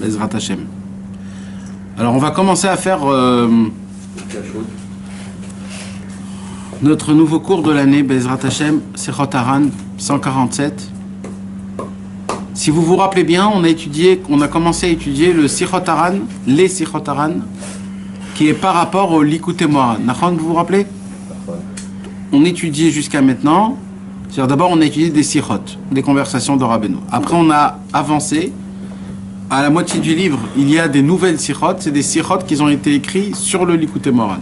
Bezrat Hashem. Alors on va commencer à faire notre nouveau cours de l'année, Bezrat Hashem, Sechot Haran 147. Si vous vous rappelez bien, on a commencé à étudier le Sechot Haran, les Sechot Haran, qui est par rapport au Likutei Moharan. Nachon, vous vous rappelez? On étudiait jusqu'à maintenant, c'est-à-dire d'abord on a étudié des Sichot, des conversations de Rabbeinu. Après on a avancé, à la moitié du livre, il y a des nouvelles Sichot, c'est des Sichot qui ont été écrits sur le Likutei Moharan.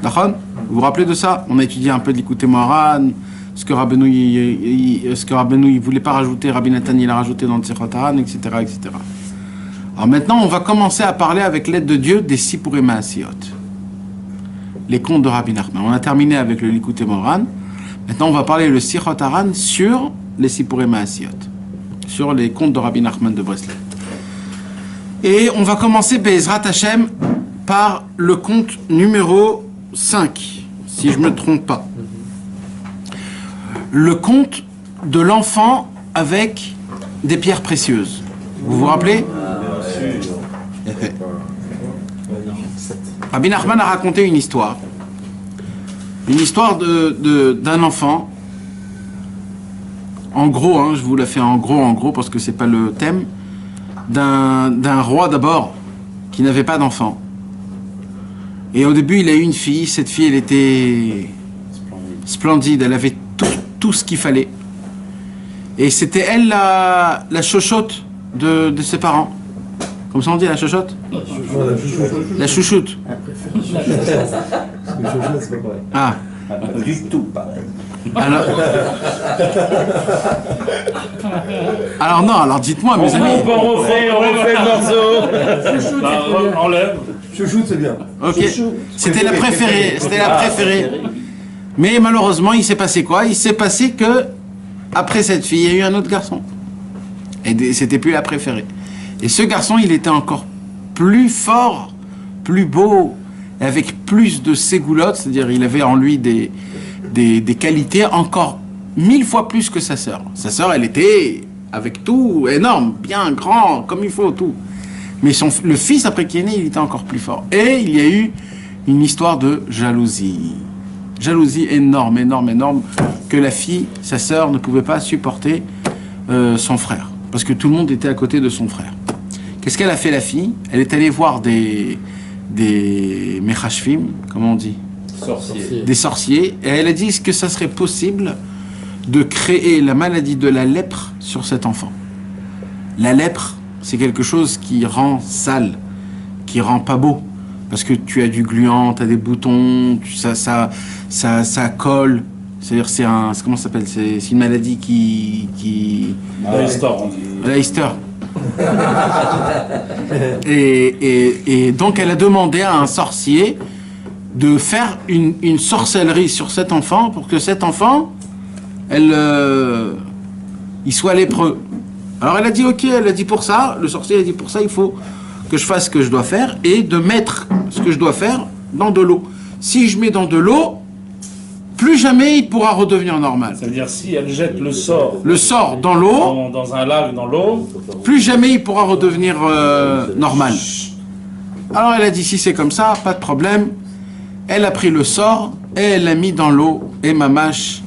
Nachon? Vous vous rappelez de ça? On a étudié un peu de Likutei Moharan, ce que Rabbeinu il voulait pas rajouter, Rabbi Nathan il a rajouté dans le Sechot Haran, etc., etc. Alors maintenant, on va commencer à parler avec l'aide de Dieu des Sipurim Maasiyot, les contes de Rabbi Nachman. On a terminé avec le Likutei Moharan. Maintenant, on va parler le Sechot Haran sur les Sipurim Maasiyot, sur les contes de Rabbi Nachman de Breslev. Et on va commencer, Be'ezrat Hashem, par le conte numéro 5, si je ne me trompe pas. Le conte de l'enfant avec des pierres précieuses. Vous vous rappelez? Rabbi Nachman a raconté une histoire d'un enfant. En gros, hein, je vous la fais en gros parce que c'est pas le thème. D'un roi d'abord qui n'avait pas d'enfant. Et au début, il a eu une fille. Cette fille, elle était splendide. Elle avait tout ce qu'il fallait. Et c'était elle la chochotte de ses parents. Comme ça on dit, la chochotte? La chouchoute. Ah. Du tout pareil. Alors non, alors dites-moi, mes amis. On refait le morceau. Enlève. Chouchoute, c'est bien. Ok. C'était la préférée. Mais malheureusement, il s'est passé quoi? Il s'est passé que après cette fille, il y a eu un autre garçon. Et c'était plus la préférée. Et ce garçon, il était encore plus fort, plus beau, avec plus de ségoulottes, c'est-à-dire il avait en lui des qualités encore 1000 fois plus que sa sœur. Sa sœur, elle était avec tout, énorme, bien grand, comme il faut, tout. Mais le fils, après qui est né, il était encore plus fort. Et il y a eu une histoire de jalousie. Jalousie énorme, que la fille, sa sœur, ne pouvait pas supporter son frère. Parce que tout le monde était à côté de son frère. Qu'est-ce qu'elle a fait, la fille? Elle est allée voir des mechashvim, comment on dit? Sorcier. Des sorciers. Et elle a dit est-ce que ça serait possible de créer la maladie de la lèpre sur cet enfant? La lèpre, c'est quelque chose qui rend sale, qui rend pas beau. Parce que tu as du gluant, tu as des boutons, ça colle. C'est-à-dire, comment ça s'appelle? C'est une maladie qui... Leicester. Et donc elle a demandé à un sorcier de faire une sorcellerie sur cet enfant pour que cet enfant, il soit lépreux. Alors elle a dit ok, elle a dit pour ça, le sorcier a dit pour ça il faut que je fasse ce que je dois faire et de mettre ce que je dois faire dans de l'eau. Si je mets dans de l'eau, plus jamais il pourra redevenir normal. C'est-à-dire si elle jette le sort dans l'eau, dans un lac, dans l'eau, plus jamais il pourra redevenir normal. Alors elle a dit si c'est comme ça, pas de problème. Elle a pris le sort et elle l'a mis dans l'eau et mamache,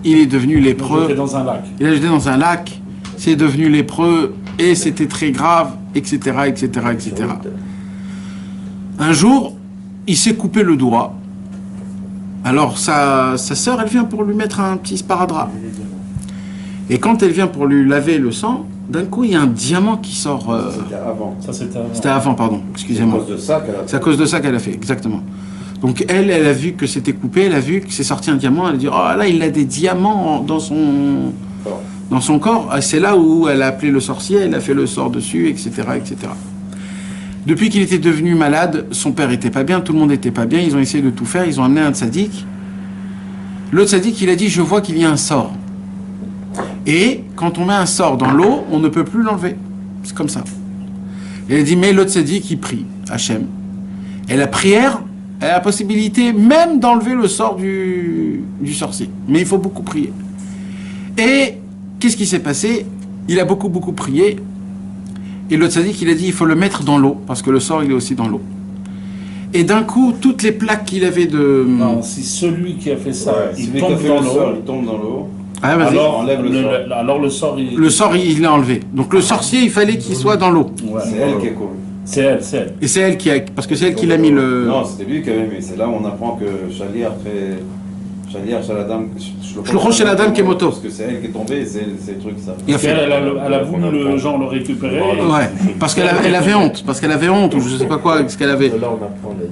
il est devenu lépreux. il dans un lac. Il a jeté dans un lac, c'est devenu lépreux et c'était très grave, etc., etc., etc. Un jour, il s'est coupé le doigt. Alors sa sœur, elle vient pour lui mettre un petit sparadrap. Et quand elle vient pour lui laver le sang, d'un coup, il y a un diamant qui sort. C'était avant. Ça, c'était avant. C'était avant, pardon, excusez-moi. C'est à cause de ça qu'elle a fait, exactement. Donc elle a vu que c'était coupé, elle a vu que c'est sorti un diamant, elle a dit « Oh là, il a des diamants dans son corps. » C'est là où elle a appelé le sorcier, elle a fait le sort dessus, etc., etc. Depuis qu'il était devenu malade, son père était pas bien, tout le monde était pas bien, ils ont essayé de tout faire, ils ont amené un tzaddik. Le tzaddik, il a dit « Je vois qu'il y a un sort. » Et quand on met un sort dans l'eau, on ne peut plus l'enlever. C'est comme ça. Et elle a dit « Mais le tzaddik, il prie, Hachem. » Et la prière, elle a la possibilité même d'enlever le sort du sorcier. Mais il faut beaucoup prier. Et qu'est-ce qui s'est passé? Il a beaucoup prié. Et le tzaddik, il a dit, il faut le mettre dans l'eau, parce que le sort, il est aussi dans l'eau. Et d'un coup, toutes les plaques qu'il avait de... Non, si celui qui a fait ça, Ouais, il celui tombe qui a fait dans le sort, l'eau, il tombe dans l'eau. Ah, vas-y. alors le sort, il... Le sort, il l'a enlevé. Donc le sorcier, il fallait qu'il soit dans l'eau. Ouais, C'est elle qui a couru. c'est elle, c'est elle. Et c'est elle qui a... Parce que c'est elle qui l'a mis le... Non, c'était lui qui avait mis. C'est là où on apprend que Shaliar fait. Shaliar, Shaladam. Shlocho Shaladam Kemoto. Parce que c'est elle qui est tombée et c'est le truc ça. Il a Parce fait... elle a voulu le récupérer. Ouais, parce qu'elle elle avait honte. Parce qu'elle avait honte, ou je sais pas quoi, ce qu'elle avait. Là, on apprend la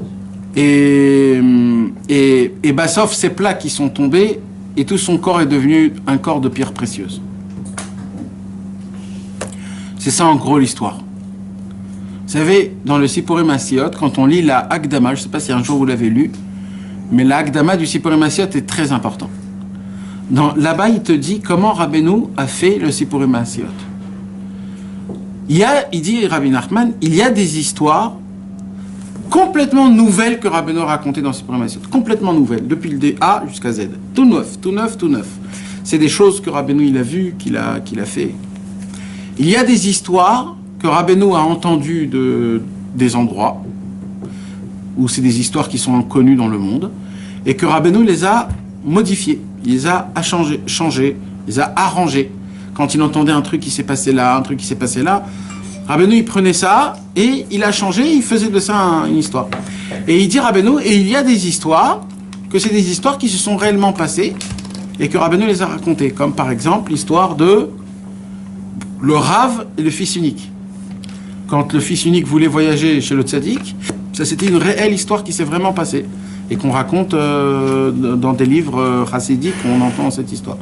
Et Bassoff, ses plaques qui sont tombées, et tout son corps est devenu un corps de pierre précieuse. C'est ça en gros l'histoire. Vous savez, dans le Sippurim Asiot, quand on lit la Hakdama, je ne sais pas si un jour vous l'avez lu, mais la Hakdama du Sippurim Asiot est très important. Là-bas, il te dit comment Rabbeinu a fait le Sippurim Asiot. Il dit, Rabbi Nachman, il y a des histoires complètement nouvelles que Rabbeinu a racontées dans Sippurim Asiot. Complètement nouvelles, depuis le A jusqu'à Z. Tout neuf, tout neuf, tout neuf. C'est des choses que Rabbeinu il a vues, qu'il a fait. Il y a des histoires que Rabbeinu a entendues des endroits, où c'est des histoires qui sont connues dans le monde, et que Rabbeinu les a modifiées, il les a changées, il les a arrangées. Quand il entendait un truc qui s'est passé là, un truc qui s'est passé là, Rabbeinu il prenait ça, et il a changé, il faisait de ça une histoire. Et il dit Rabbeinu, et il y a des histoires, que c'est des histoires qui se sont réellement passées, et que Rabbeinu les a racontées, comme par exemple l'histoire de le Rav et le fils unique. Quand le fils unique voulait voyager chez le tzaddik, ça c'était une réelle histoire qui s'est vraiment passée et qu'on raconte dans des livres chassidiques, on entend cette histoire.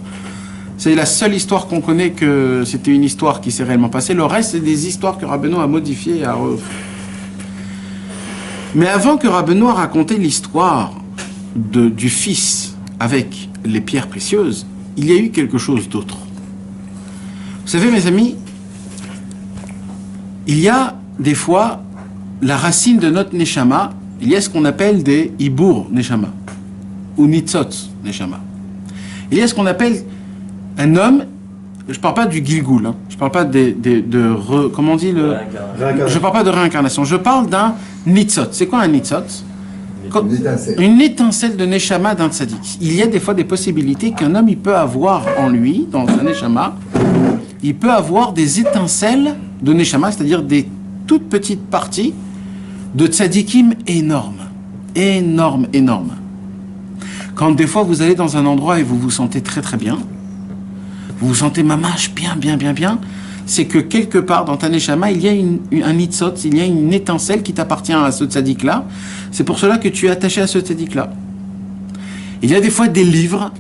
C'est la seule histoire qu'on connaît que c'était une histoire qui s'est réellement passée. Le reste, c'est des histoires que Rabbeinu a modifiées. Mais avant que Rabbeinu a raconté l'histoire du fils avec les pierres précieuses, il y a eu quelque chose d'autre. Vous savez, mes amis, il y a des fois la racine de notre neshama, il y a ce qu'on appelle des ibur neshama ou nitzot neshama. Il y a ce qu'on appelle un homme, je ne parle pas du gilgoul, hein, je ne parle pas comment on dit je ne parle pas de réincarnation, je parle d'un nitzot. C'est quoi un nitzot? Une étincelle de neshama d'un tzaddik. Il y a des fois des possibilités qu'un homme il peut avoir en lui, dans un neshama, il peut avoir des étincelles de neshama, c'est-à-dire des toutes petites parties de tzadikim énormes. Énormes, énormes. Quand des fois vous allez dans un endroit et vous vous sentez très très bien, vous vous sentez mamash bien, bien, bien, bien, c'est que quelque part dans ta neshama, il y a un nitzot, il y a une étincelle qui t'appartient à ce tzadik-là. C'est pour cela que tu es attaché à ce tzadik-là. Il y a des fois des livres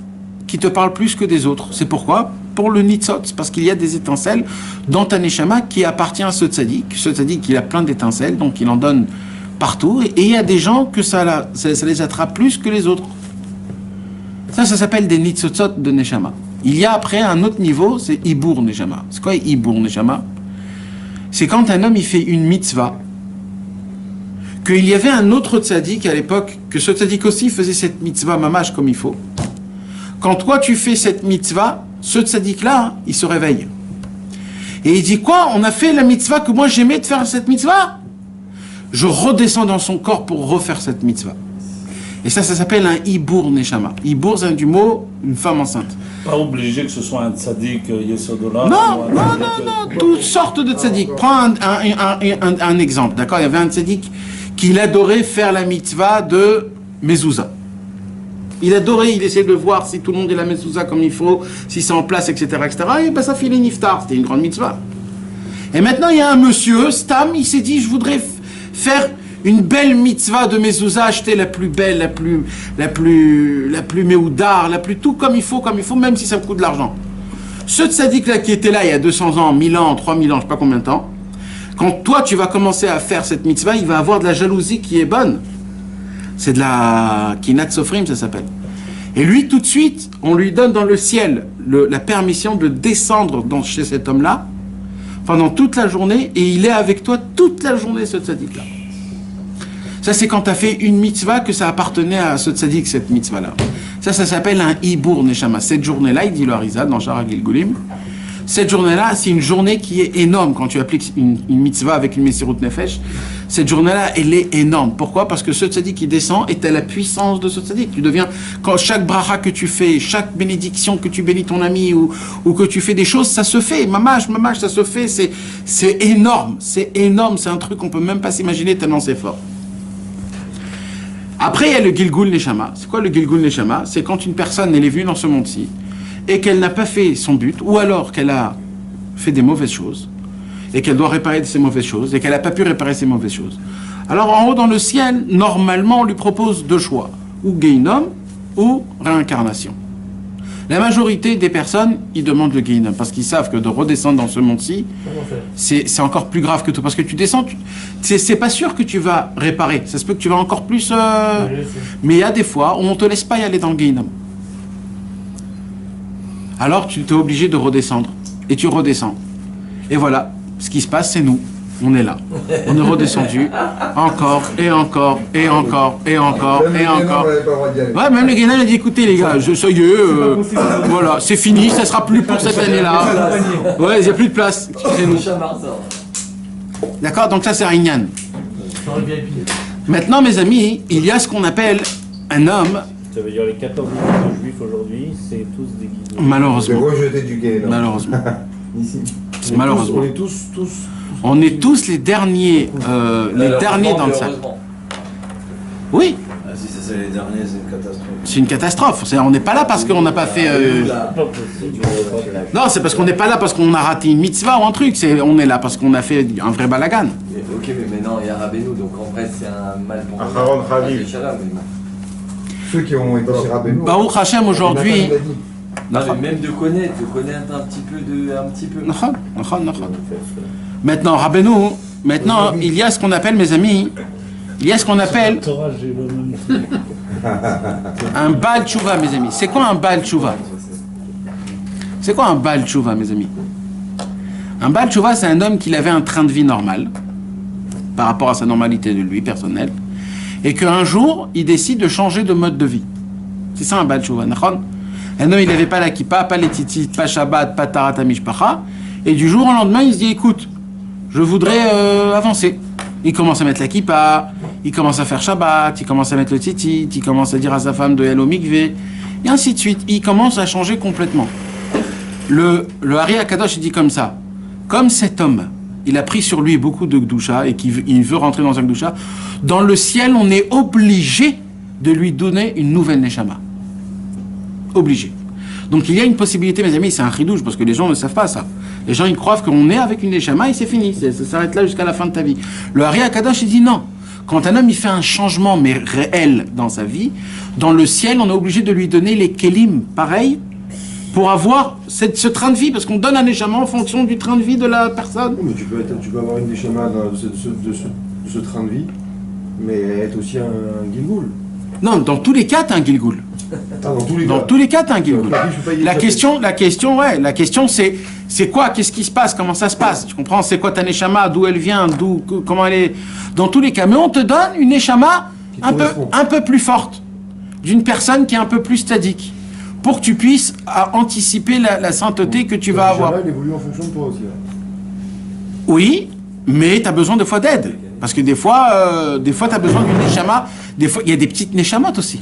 qui te parlent plus que des autres. C'est pourquoi? Pour le nitzot, parce qu'il y a des étincelles dans ta neshama qui appartient à ce tzadik. Ce tzadik, il a plein d'étincelles, donc il en donne partout. Et il y a des gens que ça les attrape plus que les autres. Ça s'appelle des nitzotzot de neshama. Il y a après un autre niveau, c'est ibur neshama. C'est quoi ibur neshama? C'est quand un homme il fait une mitzvah, qu'il y avait un autre tzadik à l'époque, que ce tzadik aussi faisait cette mitzvah mamash comme il faut. Quand toi tu fais cette mitzvah, ce tzaddik-là, il se réveille. Et il dit quoi? On a fait la mitzvah que moi j'aimais de faire cette mitzvah. Je redescends dans son corps pour refaire cette mitzvah. Et ça s'appelle un ibur neshama. Ibur, c'est du mot une femme enceinte. Pas obligé que ce soit un tzaddik Yesodola. Non, toutes sortes de tzaddik. Prends un exemple, d'accord? Il y avait un tzaddik qui adorait faire la mitzvah de mezouza. Il adorait, il essayait de voir si tout le monde est la mezouza comme il faut, si c'est en place, etc., etc. Et ben ça filait niftar, c'était une grande mitzvah. Et maintenant, il y a un monsieur, Stam, il s'est dit, je voudrais faire une belle mitzvah de mezouza, acheter la plus belle, la plus méoudar, la plus tout comme il faut, même si ça me coûte de l'argent. Ce tzaddik-là qui était là il y a 200 ans, 1000 ans, 3000 ans, je sais pas combien de temps, quand toi tu vas commencer à faire cette mitzvah, il va avoir de la jalousie qui est bonne. C'est de la kinat sofrim, ça s'appelle. Et lui, tout de suite, on lui donne dans le ciel la permission de descendre chez cet homme-là pendant toute la journée, et il est avec toi toute la journée, ce tzaddik-là. Ça, c'est quand tu as fait une mitzvah que ça appartenait à ce tzaddik, cette mitzvah-là. Ça s'appelle un ibur neshama. Cette journée-là, il dit le Harizal dans Shara Gilgulim, Cette journée-là, c'est une journée qui est énorme quand tu appliques une mitzvah avec une Messirut Nefesh. Cette journée-là, elle est énorme. Pourquoi? Parce que ce tzaddik qui descend est à la puissance de ce tzaddik. Tu deviens, quand chaque bracha que tu fais, chaque bénédiction que tu bénis ton ami ou que tu fais des choses, ça se fait. Mamash, ça se fait. C'est énorme. C'est énorme. C'est un truc qu'on peut même pas s'imaginer tellement c'est fort. Après, il y a le Gilgul Neshama. C'est quoi le Gilgul Neshama? C'est quand une personne, elle est venue dans ce monde-ci et qu'elle n'a pas fait son but, ou alors qu'elle a fait des mauvaises choses, et qu'elle doit réparer ces mauvaises choses, et qu'elle n'a pas pu réparer ces mauvaises choses. Alors en haut dans le ciel, normalement, on lui propose deux choix, ou Gehinnom, ou réincarnation. La majorité des personnes, ils demandent le Gehinnom, parce qu'ils savent que de redescendre dans ce monde-ci, c'est encore plus grave que tout. Parce que tu descends, c'est pas sûr que tu vas réparer. Ça se peut que tu vas encore plus... Mais il y a des fois où on ne te laisse pas y aller dans le Gehinnom. Alors tu t'es obligé de redescendre. Et tu redescends. Et voilà, ce qui se passe, c'est nous. On est là. On est redescendu. Encore, et encore, et encore, et encore, et encore. Ouais, même le Guénin a dit, écoutez les gars, ça y est, voilà, c'est fini, ça sera plus pour cette année-là. Ouais, il n'y a plus de place. Excusez-nous. D'accord, donc ça c'est Rignan. Maintenant, mes amis, il y a ce qu'on appelle un homme. Ça veut dire les 14 millions de juifs aujourd'hui, c'est tous des guides. Malheureusement. Rejeté du Guénin. Malheureusement. Malheureusement. On est tous les derniers, dans le sac. Oui. Ah, si c'est les derniers, c'est une catastrophe. C'est une catastrophe. On n'est pas là parce qu'on n'a pas fait. Non, c'est parce qu'on n'est pas là parce qu'on a raté une mitzvah ou un truc. On est là parce qu'on a fait un vrai balagan. Ok, mais maintenant il y a Rabbeinu, donc en vrai c'est un mal pour Aharon Raviv. Ceux qui ont été chez Rabbeinu. Baruch Hashem aujourd'hui. Non, mais même de connaître un petit peu. Maintenant, Rabbeinu, il y a ce qu'on appelle, mes amis, il y a ce qu'on appelle un Baal Tshuva, mes amis. C'est quoi un Baal Tshuva? C'est quoi un Baal Tshuva, mes amis? Un Baal Tshuva, c'est un homme qui avait un train de vie normal, par rapport à sa normalité de lui, personnelle, et qu'un jour, il décide de changer de mode de vie. C'est ça un Baal Tshuva, nachon? Un homme, il n'avait pas la kippa, pas les tzitzit, pas Shabbat, pas Tarat HaMishpacha, et du jour au lendemain, il se dit, écoute, je voudrais avancer. Il commence à mettre la kippa, il commence à faire Shabbat, il commence à mettre le tzitzit, il commence à dire à sa femme de Hello Mikveh, et ainsi de suite. Il commence à changer complètement. Le Hari HaKadosh, il dit comme ça, comme cet homme, il a pris sur lui beaucoup de Gdusha, et qu'il veut rentrer dans un Gdusha, dans le ciel, on est obligé de lui donner une nouvelle Neshama. Obligé. Donc il y a une possibilité, mes amis, c'est un chidouche, parce que les gens ne savent pas ça. Les gens, ils croient qu'on est avec une Neshama et c'est fini, ça s'arrête là jusqu'à la fin de ta vie. Le Hari HaKadosh, il dit non. Quand un homme, il fait un changement, mais réel dans sa vie, dans le ciel, on est obligé de lui donner les kelim, pareil, pour avoir ce train de vie, parce qu'on donne un Neshama en fonction du train de vie de la personne. Mais tu peux avoir une Neshama de ce train de vie, mais être aussi un Gilgoul. Non, dans tous les cas, t'es un Gilgoul. Dans tous les cas, t'es un Gilgoul. La question, c'est quoi? Qu'est-ce qui se passe? Comment ça se passe? Tu comprends? C'est quoi ta Neshama? D'où elle vient? Comment elle est? Dans tous les cas. Mais on te donne une Neshama un peu plus forte, d'une personne qui est un peu plus stadique, pour que tu puisses anticiper la sainteté que tu vas avoir. Elle évolue en fonction de toi aussi. Oui, mais tu as besoin des fois d'aide. Parce que des fois tu as besoin d'une Neshama. Des fois, il y a des petites Neshamot aussi.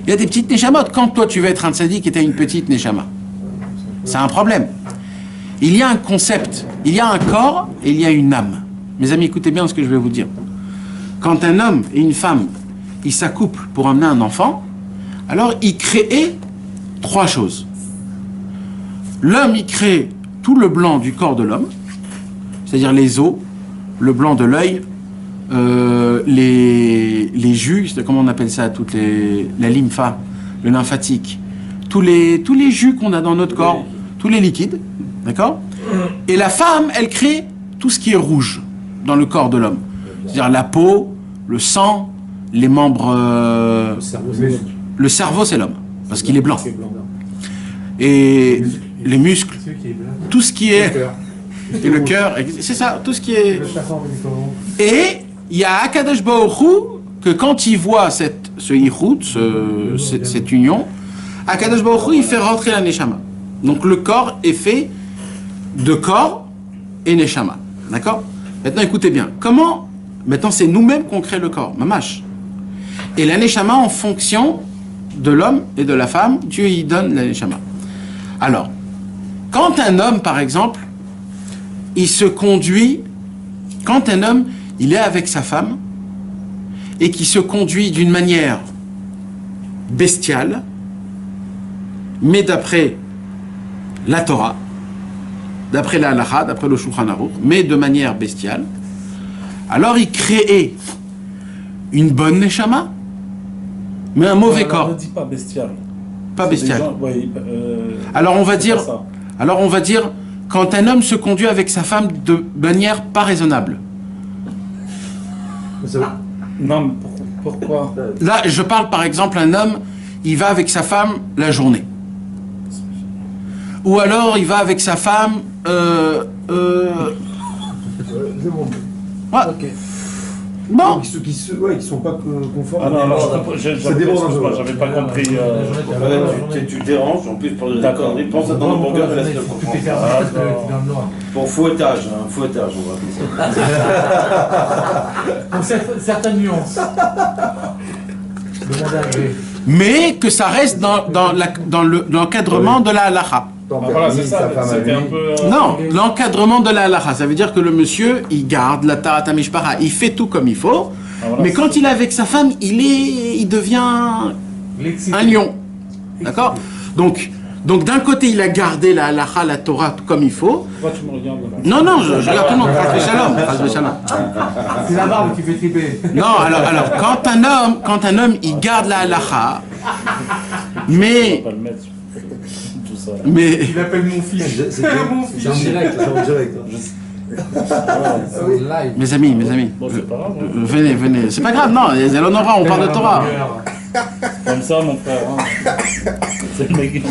Il y a des petites Neshamot. Quand toi, tu veux être un tzaddik et tu as une petite Neshama, c'est un problème. Il y a un concept. Il y a un corps et il y a une âme. Mes amis, écoutez bien ce que je vais vous dire. Quand un homme et une femme, ils s'accouplent pour amener un enfant, alors ils créent trois choses. L'homme, il crée tout le blanc du corps de l'homme, c'est-à-dire les os, le blanc de l'œil, les jus, comment on appelle ça, la lympha, le lymphatique, tous les jus qu'on a dans notre corps, tous les liquides, d'accord? Et la femme, elle crée tout ce qui est rouge dans le corps de l'homme, c'est-à-dire la peau, le sang, les membres... le cerveau, c'est l'homme, parce qu'il est blanc. Et les muscles, tout ce qui est... Et le cœur, c'est ça, tout ce qui est... Et il y a Akadosh Baruch Hu, que quand il voit ce yichud, cette union, Akadosh Baruch Hu, il fait rentrer la Neshama. Donc le corps est fait de corps et neshama. D'accord? Maintenant écoutez bien. Comment? Maintenant c'est nous-mêmes qu'on crée le corps. Mamash. Et la neshama en fonction de l'homme et de la femme, Dieu y donne la neshama. Alors, quand un homme par exemple, il se conduit, quand un homme il est avec sa femme et qui se conduit d'une manière bestiale, mais d'après la Torah, d'après la Halacha, d'après le Shulchan Aruch, mais de manière bestiale, alors il crée une bonne neshama, mais un mauvais corps. Ne dis pas bestial. Pas bestial. Gens, Alors on va dire, quand un homme se conduit avec sa femme de manière pas raisonnable. Non, mais pourquoi? Là, je parle par exemple, un homme, il va avec sa femme la journée. Ou alors, il va avec sa femme... Ouais. Bon. Qui sont pas conformes. Ah non, alors, ça déborde un peu. j'avais pas compris. Tu te déranges, en plus pour le D'accord. pense à ton hamburger et laisse-le comprendre. Pour fouettage, on va appeler ça. Pour certaines nuances. Demandez à Gré. Mais que ça reste dans l'encadrement de la halacha. Voilà, c'est ça, c'était un peu... Non, l'encadrement de la halacha, ça veut dire que le monsieur, il garde la ta'ata mishpacha, il fait tout comme il faut, voilà, mais quand il est avec sa femme, il devient un lion. D'accord? Donc d'un côté, il a gardé la halacha, la Torah comme il faut. Pourquoi tu me regardes là? Non, je regarde tout le monde. Chas v'shalom. C'est la barbe qui fait triper. Non, alors quand un homme, il garde la halacha, mais... On va pas le mettre. Tout ça. Mais... Il appelle mon fils. C'est en direct, c'est en direct. Live. Mes amis, Bon, c'est pas grave. venez. C'est pas grave, non, c'est l'honorant, on parle de Torah. Comme ça, mon frère. Hein. C'est le mec qui...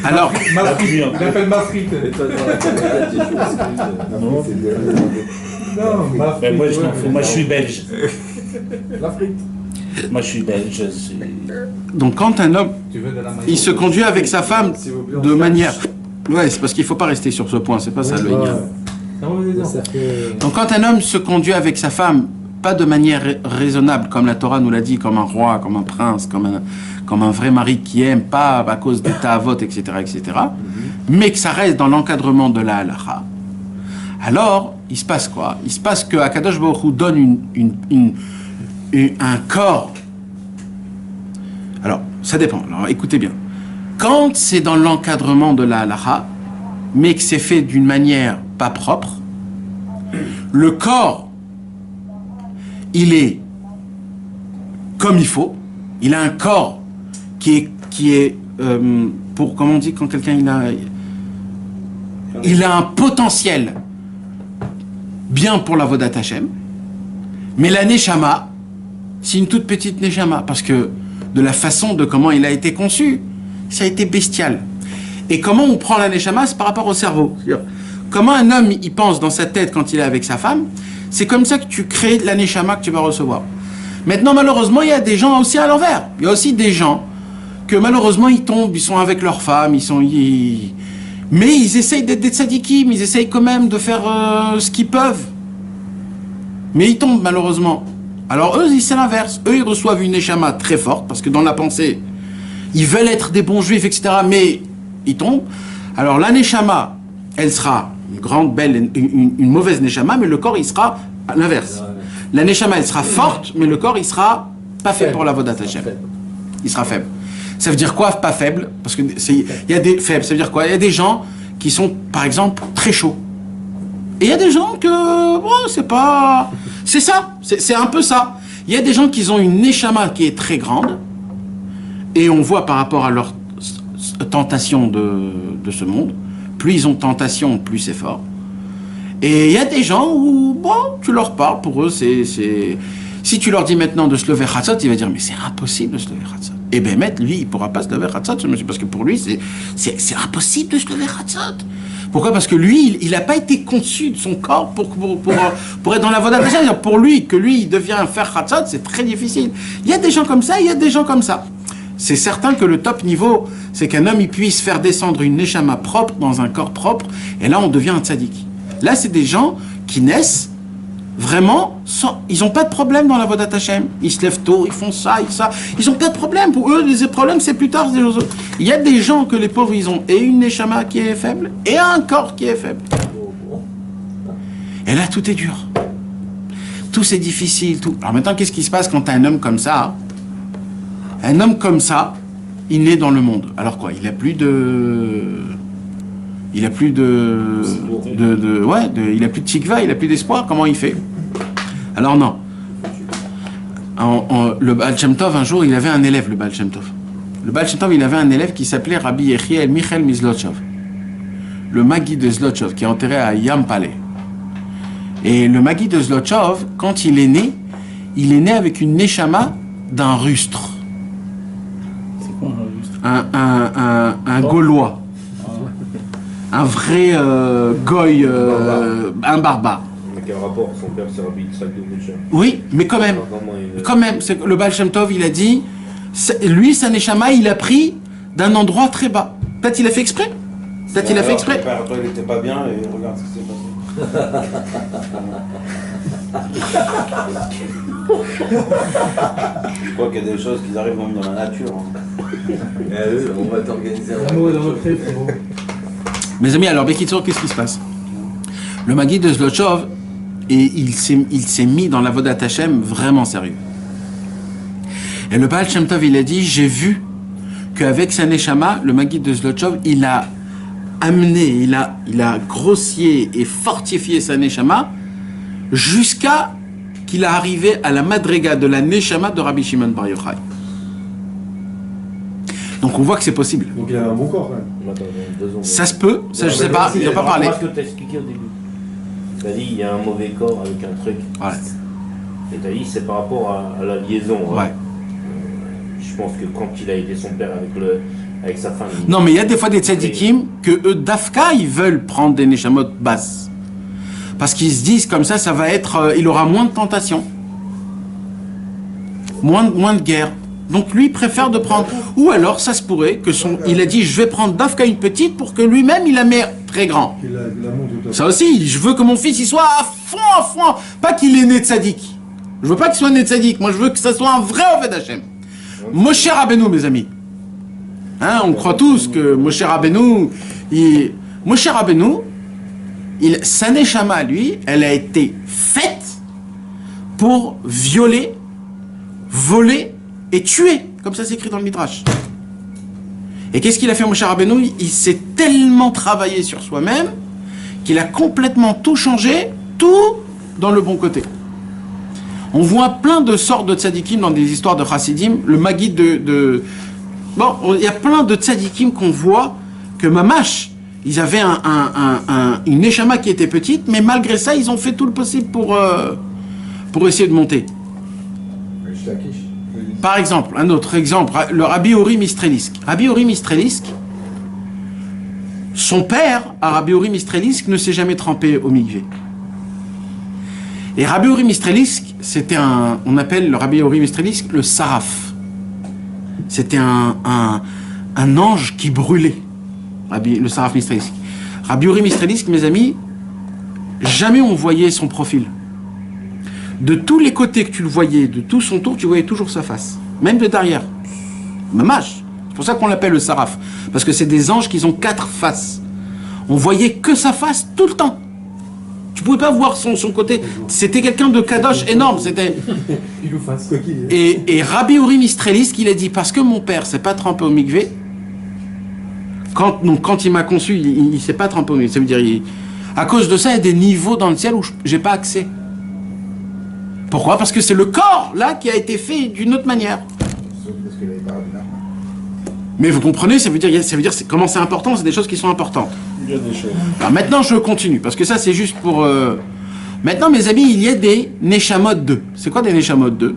Alors, Ma frite. Il appelle ma frite. Non, ma frite. Ben, moi, je m'en fous. Moi, je suis belge. La frite. Moi, je suis belge. donc quand un homme, Tu veux de la maillot? il se conduit avec sa femme de manière... Ouais, c'est parce qu'il faut pas rester sur ce point, c'est pas ça le ignorant. Donc quand un homme se conduit avec sa femme, pas de manière raisonnable, comme la Torah nous l'a dit, comme un roi, comme un prince, comme un vrai mari qui aime, pas à cause des ta'avot, etc., mais que ça reste dans l'encadrement de la halacha, alors, il se passe quoi? Il se passe que Akadosh Baruch Hu donne un corps. Alors, ça dépend. Alors, écoutez bien. Quand c'est dans l'encadrement de la halacha, mais que c'est fait d'une manière pas propre, le corps, il est comme il faut. Il a un corps qui est pour, comment on dit quand quelqu'un il a un potentiel bien pour la Vodat Hashem, mais la Neshama, c'est une toute petite Neshama, parce que de la façon de comment il a été conçu, ça a été bestial. Et comment on prend la Neshama, c'est par rapport au cerveau. Comment un homme, il pense dans sa tête quand il est avec sa femme, c'est comme ça que tu crées la Neshama que tu vas recevoir. Maintenant, malheureusement, il y a des gens aussi à l'envers. Il y a aussi des gens que malheureusement, ils tombent, ils sont avec leur femme, mais ils essayent d'être des tzadikim, ils essayent quand même de faire ce qu'ils peuvent. Mais ils tombent, malheureusement. Alors eux, c'est l'inverse. Eux, ils reçoivent une neshama très forte, parce que dans la pensée, ils veulent être des bons juifs, etc., mais ils tombent. Alors la neshama, elle sera une grande, belle, une mauvaise neshama, mais le corps, il sera à l'inverse. La neshama, elle sera forte, mais le corps, il sera pas fait pour la Vodat Hashem. Il sera faible. Ça veut dire quoi, pas faible? Parce que il y a des faibles. Ça veut dire quoi? Il y a des gens qui sont, par exemple, très chauds. Et il y a des gens que, bon, c'est pas... C'est ça, c'est un peu ça. Il y a des gens qui ont une neshama qui est très grande, et on voit par rapport à leur tentation de ce monde, plus ils ont tentation, plus c'est fort. Et il y a des gens où, bon, tu leur parles, pour eux, c'est... Si tu leur dis maintenant de se lever Chatzot, il va dire, mais c'est impossible de se lever Chatzot. Et ben, lui, il ne pourra pas se lever Chatzot, ce monsieur, parce que pour lui, c'est impossible de se lever Chatzot. Pourquoi? Parce que lui, il n'a pas été conçu de son corps pour être dans la Vodat Hashem. Pour lui, il devient faire Chatzot, c'est très difficile. Il y a des gens comme ça, il y a des gens comme ça. C'est certain que le top niveau, c'est qu'un homme il puisse faire descendre une neshama propre dans un corps propre, et là on devient un tzaddik. Là c'est des gens qui naissent vraiment, ils n'ont pas de problème dans la Vodat Hashem. Ils se lèvent tôt, ils font ça, ils n'ont pas de problème. Pour eux, les problèmes c'est plus tard. Il y a des gens que les pauvres ils ont et une neshama qui est faible et un corps qui est faible. Et là tout est dur. Tout c'est difficile, tout. Alors maintenant, qu'est-ce qui se passe quand tu as un homme comme ça? Un homme comme ça, il naît dans le monde. Alors quoi? Il a plus de tikva, il a plus d'espoir. Comment il fait? Alors non. Le Baal Shem Tov, un jour, il avait un élève, le Baal Shem Tov. Le Baal Shem Tov, il avait un élève qui s'appelait Rabbi Yechiel Michel Mizlotchov. Le Magui de Zlotchov, qui est enterré à Yampale. Et le Magui de Zlotchov, quand il est né avec une neshama d'un rustre. C'est quoi un rustre? Un Gaulois. Un vrai goy, un barbare. Mais quel rapport? Son père, c'est Rabbi Yitzhak de Moshe. Oui, mais quand même. C'est le Baal Shem Tov, il a dit, lui, sa neshama, il a pris d'un endroit très bas. Peut-être il a fait exprès. Peut-être il a fait exprès. Après, il était pas bien et regarde ce qui s'est passé. Je crois qu'il y a des choses qui arrivent même dans la nature. On va t'organiser un L'amour est dans notre tête, c'est bon. Mes amis, alors Bekitsour, qu'est-ce qui se passe? Le Magui de Zlotchov, et il s'est mis dans la Vodat Hashem vraiment sérieux. Et le Baal Shem Tov, il a dit, j'ai vu qu'avec sa neshama, le Magui de Zlotchov, il a amené, il a grossier et fortifié sa neshama jusqu'à qu'il a arrivé à la madrega de la neshama de Rabbi Shimon Bar Yochai. Donc on voit que c'est possible. Donc il a un bon corps quand même. Ça se peut, ça je sais pas, il ne doit pas parler. Ce que tu as expliqué au début. Tu as dit il y a un mauvais corps avec un truc. Voilà. Et tu as dit c'est par rapport à la liaison. Ouais. Hein. Je pense que quand il a aidé son père avec sa femme. Non, mais il y a des fois des tzadikim que eux, d'Afka, ils veulent prendre des neshamot basses. Parce qu'ils se disent comme ça va être. Il aura moins de tentations. Moins de guerre. Donc lui, il préfère de prendre. Ou alors, ça se pourrait que il a dit je vais prendre d'Afka une petite pour que lui-même, il la met très grand. Ça aussi, je veux que mon fils, il soit à fond. Pas qu'il est né de tzaddik. Je veux pas qu'il soit né de tzaddik. Moi, je veux que ça soit un vrai Oved Hashem. Moshe Rabbeinu, mes amis. Hein, on croit tous que Moshe Rabbeinu, sa neshama, lui, elle a été faite pour violer, voler et tuer, comme ça c'est écrit dans le Midrash. Et qu'est-ce qu'il a fait Moshe Rabbeinu? Il s'est tellement travaillé sur soi-même qu'il a complètement tout changé, tout dans le bon côté. On voit plein de sortes de tzadikim dans des histoires de chassidim. Le Magui Bon, il y a plein de tzadikim qu'on voit que mamash, ils avaient une neshama qui était petite, mais malgré ça, ils ont fait tout le possible pour essayer de monter. Par exemple, un autre exemple, le Rabbi Uri Mistrelisk. Rabbi Uri Mistrelisk, son père, Rabbi Uri Mistrelisk, ne s'est jamais trempé au mikvé. Et Rabbi Uri Mistrelisk, on appelle le Rabbi Uri Mistrelisk le Saraf. C'était un ange qui brûlait, le Saraf Mistrelisk. Rabbi Uri Mistrelisk, mes amis, jamais on voyait son profil. De tous les côtés que tu le voyais, de tout son tour, tu voyais toujours sa face. Même de derrière. Mamash. C'est pour ça qu'on l'appelle le Saraf. Parce que c'est des anges qui ont 4 faces. On voyait que sa face tout le temps. Tu pouvais pas voir son côté. C'était quelqu'un de kadosh énorme. C'était. Et Rabbi Uri Mistrelisk, il a dit, parce que mon père s'est pas trempé au mikvé, quand il m'a conçu, il s'est pas trempé au mikvé. Ça veut dire, à cause de ça, il y a des niveaux dans le ciel où j'ai pas accès. Pourquoi? Parce que c'est le corps, là, qui a été fait d'une autre manière. Mais vous comprenez, ça veut dire comment c'est important, c'est des choses qui sont importantes. Il y a des choses. Alors maintenant, je continue, parce que ça, c'est juste pour... Maintenant, mes amis, il y a des Neshamot 2. C'est quoi des Neshamot 2?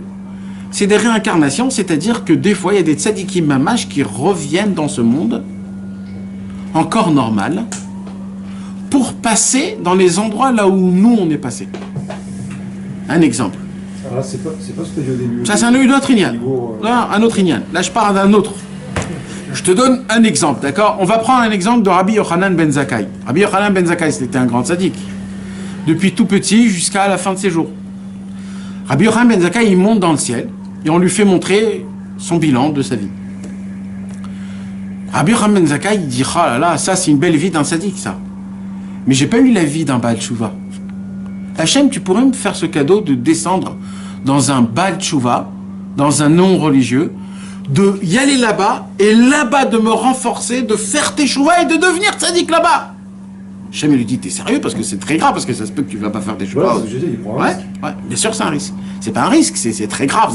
C'est des réincarnations, c'est-à-dire que des fois, il y a des tzadikim mamash qui reviennent dans ce monde, en corps normal, pour passer dans les endroits là où nous, on est passé. Un exemple. Ah, c'est pas ce que j'ai au début. Ça, c'est un autre ignan. Là, un autre ignan. Là, je parle d'un autre. Je te donne un exemple, d'accord? On va prendre un exemple de Rabbi Yochanan ben Zakkai. Rabbi Yochanan ben Zakkai, c'était un grand sadique. Depuis tout petit jusqu'à la fin de ses jours. Rabbi Yochanan ben Zakkai, il monte dans le ciel et on lui fait montrer son bilan de sa vie. Rabbi Yochanan ben Zakkai, il dit, oh là là, ça c'est une belle vie d'un sadique, ça. Mais j'ai pas eu la vie d'un Baal Tshuva. Hachem, tu pourrais me faire ce cadeau de descendre dans un Baal Tshuva, dans un non religieux, de y aller là-bas, et là-bas de me renforcer, de faire tes Tshuva et de devenir tzaddik là-bas. Hachem lui dit, t'es sérieux? Parce que c'est très grave, parce que ça se peut que tu vas pas faire des Tshuva. Voilà, c'est ce que j'ai dit, il prend un risque. Ouais, bien sûr c'est un risque. C'est pas un risque, c'est très grave.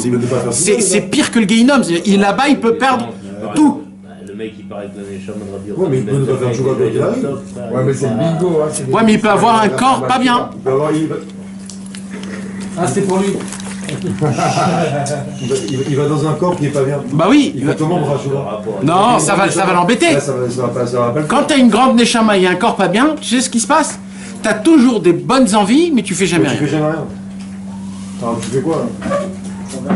C'est pire que le Gehinnom. Là-bas, il peut perdre tout. Le mec, il paraît que les chamans de Rabbi Ouais, mais il peut ne pas faire Tshuva quand il arrive. Ouais, mais c'est le bingo. Hein, Ouais, mais il peut avoir un corps pas bien. Il peut avoir... Ah, c'est pour lui. Il va dans un corps qui est pas bien. Bah oui. Il va comment pour Tshuva? Non, ça va l'embêter. Là, ça va pas le Quand t'as une grande neshama et un corps pas bien, tu sais ce qui se passe? T'as toujours des bonnes envies, mais tu fais jamais Tu rien. fais jamais rien. Alors, tu fais quoi là?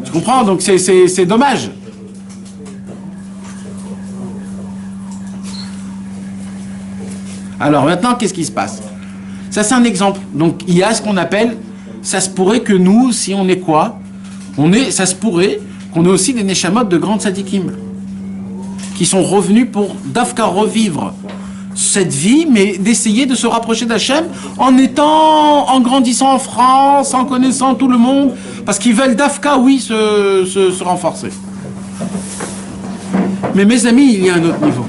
Tu comprends? Donc c'est dommage. Alors maintenant, qu'est-ce qui se passe? Ça, c'est un exemple. Donc il y a ce qu'on appelle, ça se pourrait que nous, si on est quoi? Ça se pourrait qu'on ait aussi des neshamot de grandes sadikim qui sont revenus pour d'Afka revivre cette vie, mais d'essayer de se rapprocher d'Hachem en grandissant en France, en connaissant tout le monde, parce qu'ils veulent d'Afka, oui, se renforcer. Mais mes amis, il y a un autre niveau.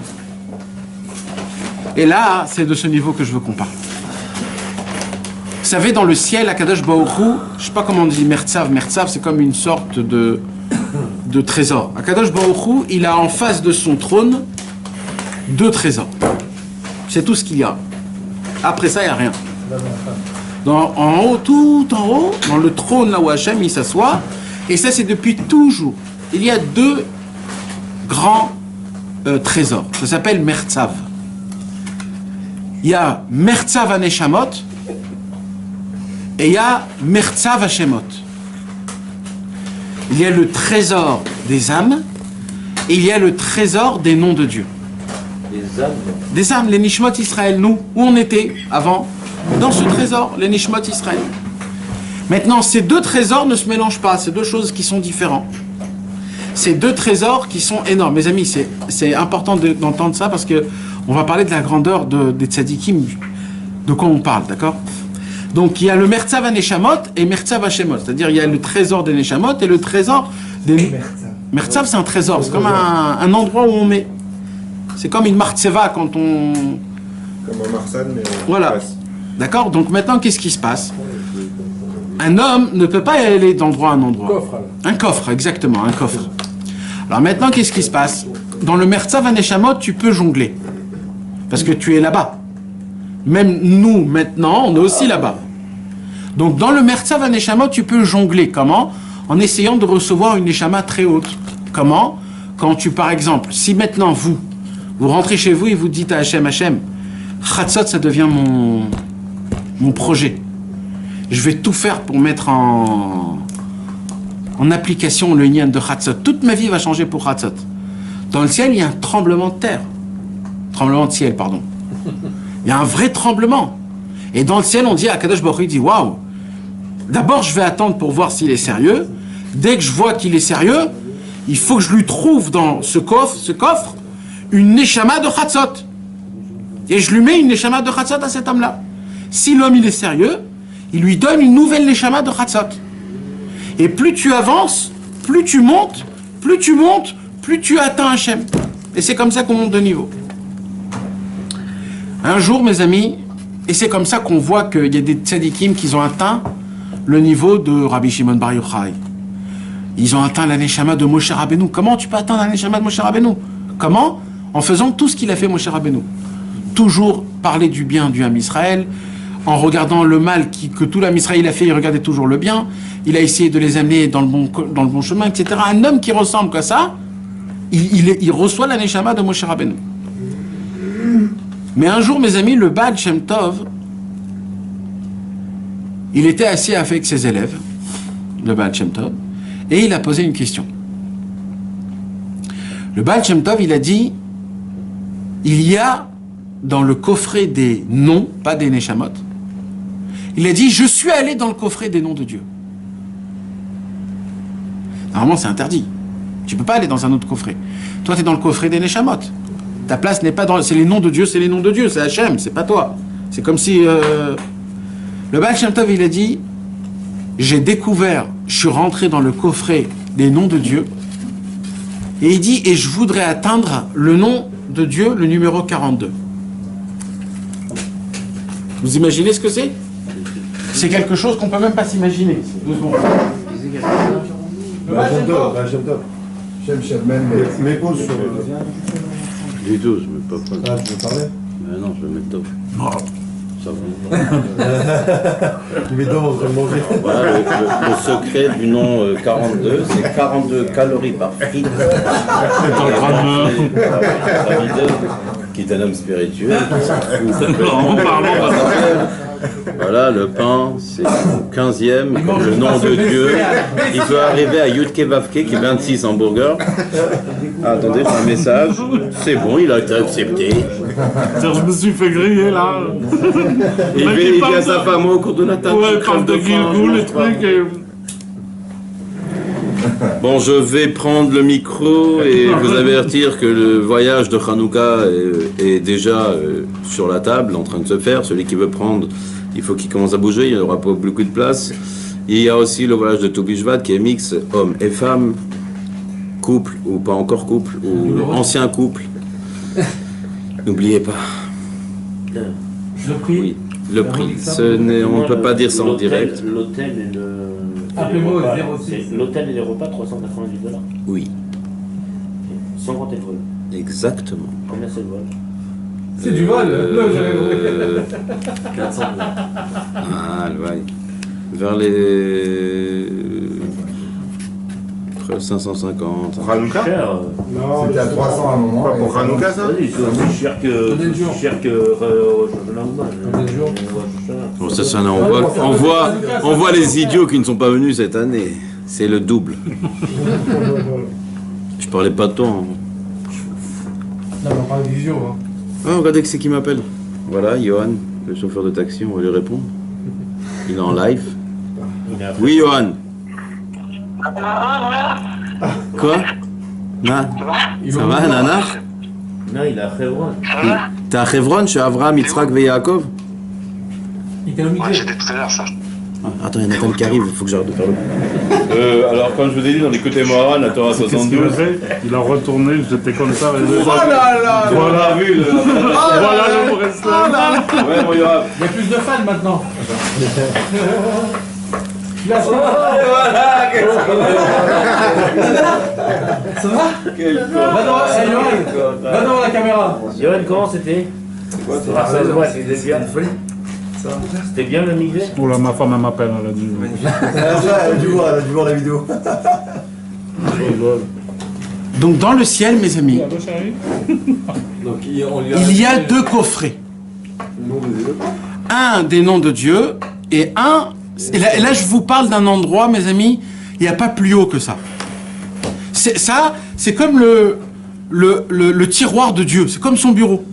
Et là, c'est de ce niveau que je veux qu'on parle. Vous savez, dans le ciel, Akadosh Baruch Hu, je ne sais pas comment on dit Mertzav. Mertzav, c'est comme une sorte de trésor. Akadosh Baruch Hu, il a en face de son trône 2 trésors. C'est tout ce qu'il y a. Après ça, il n'y a rien. En haut, tout en haut, dans le trône là où Hachem il s'assoit, et ça c'est depuis toujours. Il y a 2 grands trésors. Ça s'appelle Mertzav. Il y a Mertzav Aneshamot et il y a Mertzav Hashemot. Il y a le trésor des âmes et il y a le trésor des noms de Dieu. Les âmes. Des âmes, les Nishmot Israël, nous, où on était avant, dans ce trésor, les Nishmot Israël. Maintenant, ces 2 trésors ne se mélangent pas, c'est 2 choses qui sont différentes. Ces 2 trésors qui sont énormes. Mes amis, c'est important d'entendre ça parce que on va parler de la grandeur des tzadikim, de quoi on parle, d'accord? Donc il y a le Mertzav Aneshamot et Mertzav Hashemot, c'est-à-dire il y a le trésor des Neshamot et le trésor des... Mertzav, c'est un trésor, c'est comme un endroit où on met. C'est comme une martseva quand on... Comme un marsan, mais... Voilà. D'accord? Donc maintenant, qu'est-ce qui se passe? Un homme ne peut pas aller d'endroit à un endroit. Coffre, alors. Un coffre, exactement, un coffre. Alors maintenant, qu'est-ce qui se passe? Dans le Mertzav Aneshamot, tu peux jongler. Parce que tu es là-bas. Même nous, maintenant, on est aussi là-bas. Donc dans le Mertzav Aneshamot, tu peux jongler. Comment? En essayant de recevoir une Neshama très haute. Comment? Quand tu, par exemple, si maintenant vous rentrez chez vous et vous dites à Hachem, Hachem, Chatzot, ça devient mon projet. Je vais tout faire pour mettre en application le lien de Chatzot. Toute ma vie va changer pour Chatzot. Dans le ciel, il y a un tremblement de terre. Tremblement de ciel, pardon. Il y a un vrai tremblement. Et dans le ciel, on dit à Kadosh Baruch Hu, il dit, waouh, d'abord je vais attendre pour voir s'il est sérieux. Dès que je vois qu'il est sérieux, il faut que je lui trouve dans ce coffre, une neshama de Chatzot. Et je lui mets une neshama de Chatzot à cet homme-là. Si l'homme il est sérieux, il lui donne une nouvelle neshama de Chatzot. Et plus tu avances, plus tu montes, plus tu atteins Hachem. Et c'est comme ça qu'on monte de niveau. Un jour, mes amis, et c'est comme ça qu'on voit qu'il y a des tzadikim qui ont atteint le niveau de Rabbi Shimon Bar Yochai. Ils ont atteint la neshama de Moshe Rabbeinu. Comment tu peux atteindre la neshama de Moshe Rabbeinu? Comment? En faisant tout ce qu'il a fait Moshe Rabbeinu. Toujours parler du bien du Ham Israël, en regardant le mal que tout l'Am Israël a fait, il regardait toujours le bien. Il a essayé de les amener dans le bon chemin, etc. Un homme qui ressemble à ça, il reçoit la neshama de Moshe Rabbeinu. Mais un jour, mes amis, le Baal Shem Tov, il était assis avec ses élèves. le Baal Shem Tov, et il a posé une question. Le Baal Shem Tov, il a dit, il y a dans le coffret des noms, pas des Neshamot, il a dit, je suis allé dans le coffret des noms de Dieu. Normalement, c'est interdit. Tu ne peux pas aller dans un autre coffret. Toi, tu es dans le coffret des Neshamot. Ta place n'est pas dans... C'est les noms de Dieu, c'est les noms de Dieu, c'est Hachem, c'est pas toi. C'est comme si... Le Baal Shem Tov, il a dit, j'ai découvert, je suis rentré dans le coffret des noms de Dieu, et il dit, et je voudrais atteindre le nom de Dieu, le numéro 42. Vous imaginez ce que c'est? C'est quelque chose qu'on ne peut même pas s'imaginer. 2 secondes. Mes pauses sur Les 12, mais pas prendre. Ah, tu veux parler? Non, je vais mettre top. Ça va. Tu mets dans en train de manger. Voilà, le secret du nom 42, c'est 42 calories par frite. Qui est un homme spirituel. Voilà, le pain, c'est le 15e, le nom de Dieu. Il peut arriver à Yudke Vavke, qui est 26 hamburgers. Ah, attendez, j'ai un message. C'est bon, il a été accepté. Je me suis fait griller là. Il dit à sa femme au cours de la table. Ouais, il parle de Gilgul, les trucs. Et... Bon, je vais prendre le micro et vous avertir que le voyage de Hanouka est déjà sur la table, en train de se faire. Celui qui veut prendre, il faut qu'il commence à bouger, il n'y aura pas beaucoup de place. Il y a aussi le voyage de Toubishvat qui est mix hommes et femmes, couple ou pas encore couple, ou ancien couple. N'oubliez pas. Le prix. Oui, le prix. On ne peut pas dire ça en direct. L'hôtel et le... Appelez-moi au 06. L'hôtel et les repas, $390. Oui, Sans compter le vol. exactement. Combien c'est le vol? C'est du vol. Non, j'avais 400 $. Ah, ouais. Vers les... 550. Pour Hanouka? Cher. Non, c'était à 300 à un moment. Quoi, pour Hanouka, ça? Oui, c'est aussi cher que... Combien de jours? Cher que... Combien de jours? Bon, ça, on voit les idiots qui ne sont pas venus cette année. C'est le double. Je parlais pas de toi. Hein. Non, mais on parle de visio. Hein. Ah, regardez que c'est qui m'appelle. Voilà, Johan, le chauffeur de taxi, on va lui répondre. Il est en live. Oui, Johan. Quoi? Ça va, Nana? Non, il est à Hebron. T'es à Hebron, chez Avraham, Yitzhak et Yaakov? Il t'a nommé. Ouais, c'était tout à l'heure, ça. Ah, attends, il y a Nathan qui arrive, il faut que j'arrête de parler. Alors, comme je vous ai dit, dans l'écoute Moran, la Torah 72. Il a retourné, j'étais comme ça. Oh là là! Voilà, vu le. Voilà le wrestler. Ouais, bon, il y aura. Il y a plus de fans maintenant. Là, ça va? Va devant la caméra. Yoann, comment c'était? Ça se voit, c'était bien. C'était bien le migré? Oula, ma femme elle m'appelle, elle a dit. Elle a dû voir la vidéo. Donc dans le ciel, mes amis, Donc, il y a 2 coffrets. Un des noms de Dieu et un... Et là, je vous parle d'un endroit, mes amis, il n'y a pas plus haut que ça. C'est comme le tiroir de Dieu, c'est comme son bureau.